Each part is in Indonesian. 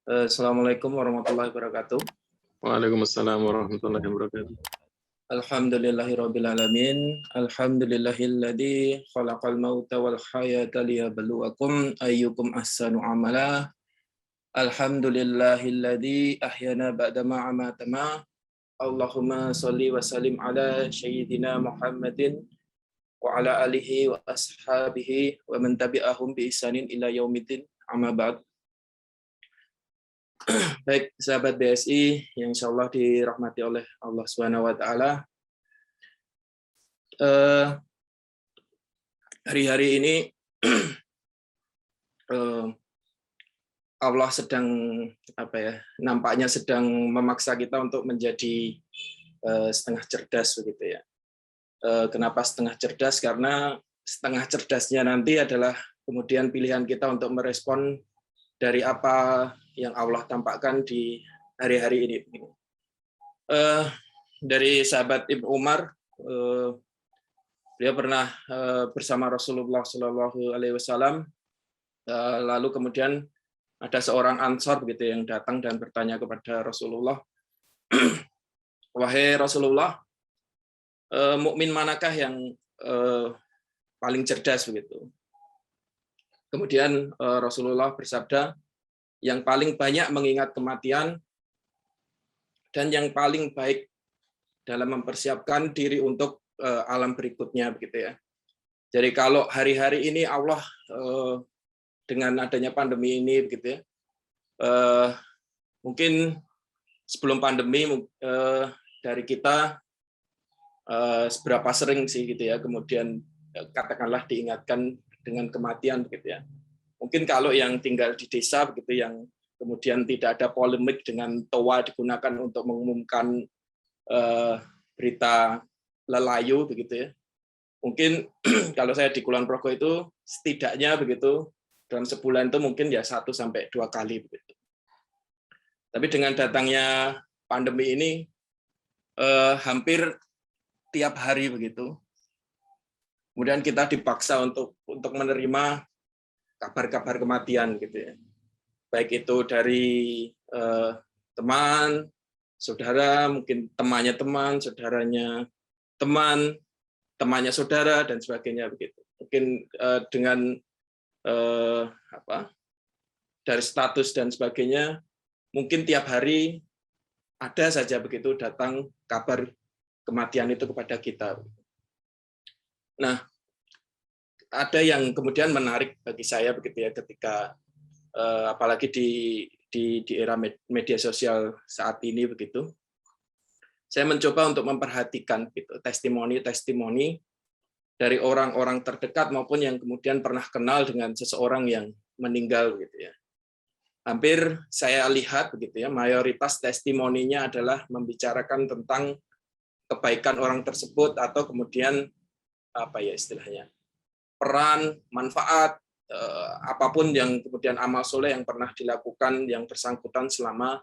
Assalamualaikum warahmatullahi wabarakatuh. Waalaikumsalam warahmatullahi wabarakatuh. Alhamdulillahirabbil alamin. Alhamdulillahilladzi khalaqal mauta wal hayata liyabluwakum ayyukum ahsanu amala. Alhamdulillahilladzi ahyana ba'dama amatama. Allahumma shalli wa sallim ala sayyidina Muhammadin wa ala alihi wa ashabihi wa man tabi'ahum bi ihsanin ila yaumiddin. Amma ba'd. Baik, sahabat BSI yang insya Allah dirahmati oleh Allah Subhanahu wa Ta'ala. Hari-hari ini Allah sedang nampaknya sedang memaksa kita untuk menjadi setengah cerdas begitu ya. Kenapa setengah cerdas? Karena setengah cerdasnya nanti adalah kemudian pilihan kita untuk merespon dari apa yang Allah tampakkan di hari-hari ini. Dari sahabat Ibnu Umar, beliau pernah bersama Rasulullah Shallallahu Alaihi Wasallam. Lalu kemudian ada seorang Ansor begitu yang datang dan bertanya kepada Rasulullah, wahai Rasulullah, mukmin manakah yang paling cerdas begitu? Kemudian Rasulullah bersabda, yang paling banyak mengingat kematian dan yang paling baik dalam mempersiapkan diri untuk alam berikutnya begitu ya. Jadi kalau hari-hari ini Allah dengan adanya pandemi ini begitu ya, mungkin sebelum pandemi dari kita seberapa sering sih gitu ya, kemudian katakanlah diingatkan dengan kematian begitu ya. Mungkin kalau yang tinggal di desa begitu yang kemudian tidak ada polemik dengan toa digunakan untuk mengumumkan berita lelayu begitu ya. Mungkin kalau saya di Kulon Progo itu setidaknya begitu dalam sebulan itu mungkin ya 1 sampai 2 kali begitu. Tapi dengan datangnya pandemi ini hampir tiap hari begitu. Kemudian kita dipaksa untuk menerima kabar-kabar kematian gitu ya. Baik itu dari teman, saudara, mungkin temannya teman, saudaranya teman, temannya saudara dan sebagainya begitu. Mungkin dengan dari status dan sebagainya, mungkin tiap hari ada saja begitu datang kabar kematian itu kepada kita. Nah, ada yang kemudian menarik bagi saya begitu ya ketika apalagi di era media sosial saat ini begitu. Saya mencoba untuk memperhatikan gitu testimoni dari orang-orang terdekat maupun yang kemudian pernah kenal dengan seseorang yang meninggal gitu ya. Hampir saya lihat begitu ya, mayoritas testimoninya adalah membicarakan tentang kebaikan orang tersebut atau kemudian apa ya istilahnya, peran, manfaat, apapun yang kemudian amal soleh yang pernah dilakukan yang bersangkutan selama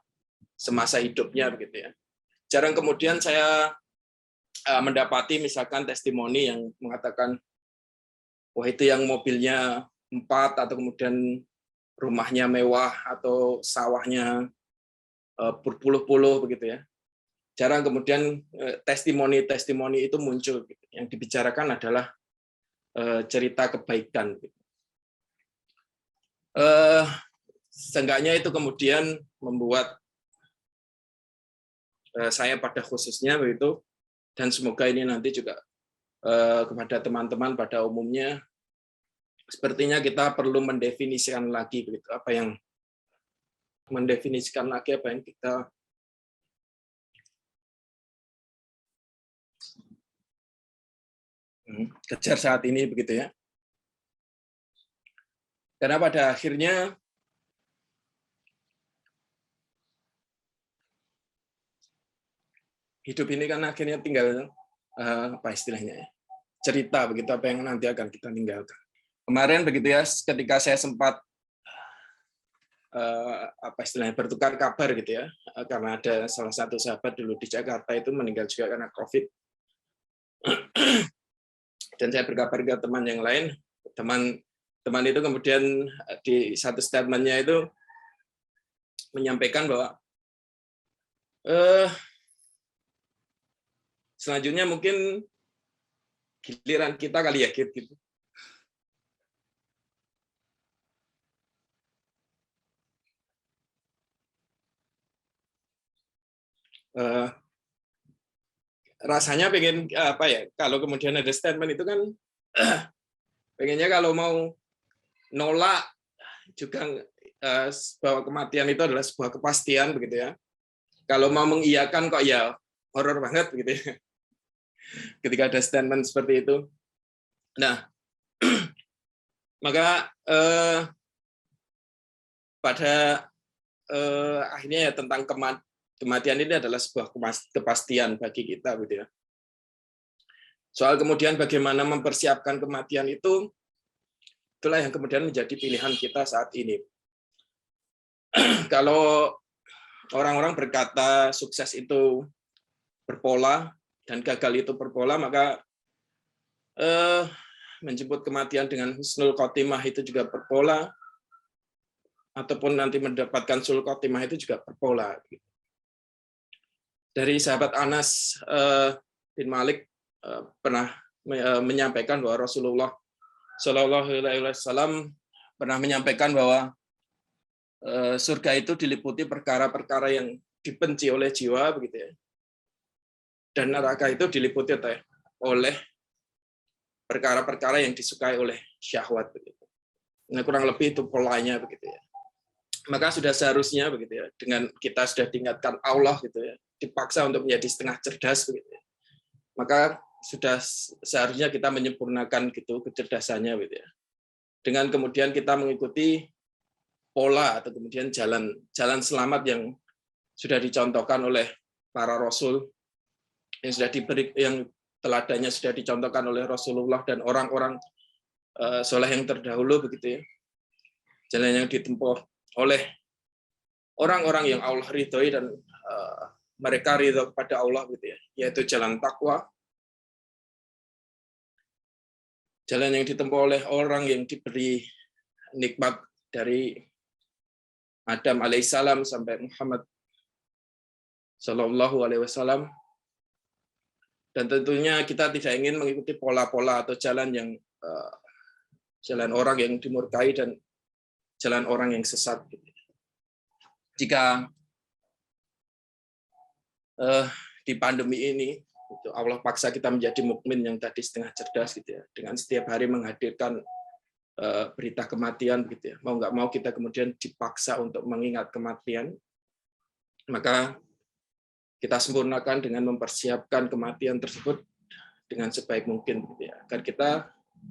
semasa hidupnya begitu ya. Jarang kemudian saya mendapati misalkan testimoni yang mengatakan, wah itu yang mobilnya 4 atau kemudian rumahnya mewah atau sawahnya berpuluh-puluh begitu ya. Jarang kemudian testimoni itu muncul. Yang dibicarakan adalah cerita kebaikan. Seenggaknya itu kemudian membuat saya pada khususnya begitu, dan semoga ini nanti juga kepada teman-teman pada umumnya, sepertinya kita perlu mendefinisikan lagi begitu apa yang kita kejar saat ini begitu ya. Karena pada akhirnya hidup ini kan akhirnya tinggal apa istilahnya ya, cerita begitu apa yang nanti akan kita tinggalkan. Kemarin begitu ya, ketika saya sempat apa istilahnya bertukar kabar gitu ya, karena ada salah satu sahabat dulu di Jakarta itu meninggal juga karena COVID. Dan saya berkabar ke teman yang lain, teman itu kemudian di satu statementnya itu menyampaikan bahwa selanjutnya mungkin giliran kita kali ya gitu. Rasanya pengen apa ya, kalau kemudian ada statement itu kan pengennya kalau mau nolak juga bahwa kematian itu adalah sebuah kepastian begitu ya. Kalau mau mengiyakan kok ya horor banget gitu ya. Ketika ada statement seperti itu. Nah, maka pada akhirnya ya tentang kematian ini adalah sebuah kepastian bagi kita gitu ya. Soal kemudian bagaimana mempersiapkan kematian itu, itulah yang kemudian menjadi pilihan kita saat ini. Kalau orang-orang berkata sukses itu berpola dan gagal itu berpola, maka menjemput kematian dengan husnul khotimah itu juga berpola, ataupun nanti mendapatkan sul khotimah itu juga berpola. Dari sahabat Anas bin Malik pernah menyampaikan bahwa Rasulullah Shallallahu Alaihi Wasallam pernah menyampaikan bahwa surga itu diliputi perkara-perkara yang dibenci oleh jiwa, begitu ya. Dan neraka itu diliputi oleh perkara-perkara yang disukai oleh syahwat, begitu. Nah, kurang lebih itu polanya, begitu ya. Maka sudah seharusnya, begitu ya, dengan kita sudah diingatkan Allah, gitu ya, dipaksa untuk menjadi setengah cerdas, begitu ya. Maka sudah seharusnya kita menyempurnakan gitu kecerdasannya, gitu ya. Dengan kemudian kita mengikuti pola atau kemudian jalan selamat yang sudah dicontohkan oleh para rasul, yang sudah diberi, yang teladannya sudah dicontohkan oleh Rasulullah dan orang-orang soleh yang terdahulu, begitu ya. Jalan yang ditempuh oleh orang-orang yang Allah ridhoi dan mereka ridho kepada Allah, gitu ya, yaitu jalan takwa. Jalan yang ditempuh oleh orang yang diberi nikmat dari Adam alaihissalam sampai Muhammad Shallallahu Alaihi Wasallam. Dan tentunya kita tidak ingin mengikuti pola-pola atau jalan yang jalan orang yang dimurkai dan jalan orang yang sesat. Jika di pandemi ini Allah paksa kita menjadi mukmin yang tadi setengah cerdas, gitu ya, dengan setiap hari menghadirkan berita kematian, gitu ya. Mau nggak mau kita kemudian dipaksa untuk mengingat kematian, maka kita sempurnakan dengan mempersiapkan kematian tersebut dengan sebaik mungkin, gitu ya, agar kita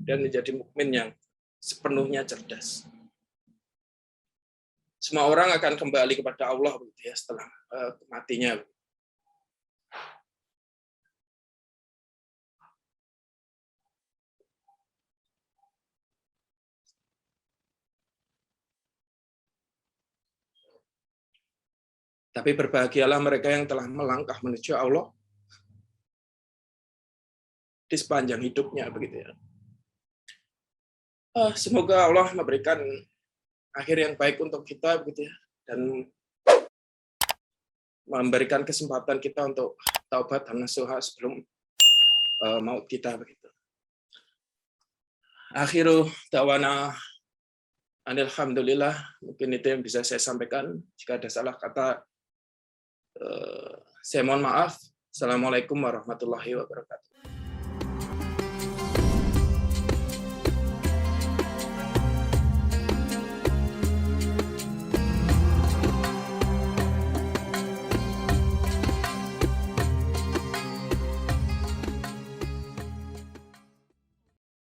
dan menjadi mukmin yang sepenuhnya cerdas. Semua orang akan kembali kepada Allah, gitu ya, setelah matinya. Tapi berbahagialah mereka yang telah melangkah menuju Allah di sepanjang hidupnya, begitu ya. Semoga Allah memberikan akhir yang baik untuk kita, begitu ya, dan memberikan kesempatan kita untuk taubat dan nasuha sebelum maut kita, begitu. Akhiru dawana alhamdulillah, mungkin itu yang bisa saya sampaikan. Jika ada salah kata, saya mohon maaf. Assalamualaikum warahmatullahi wabarakatuh.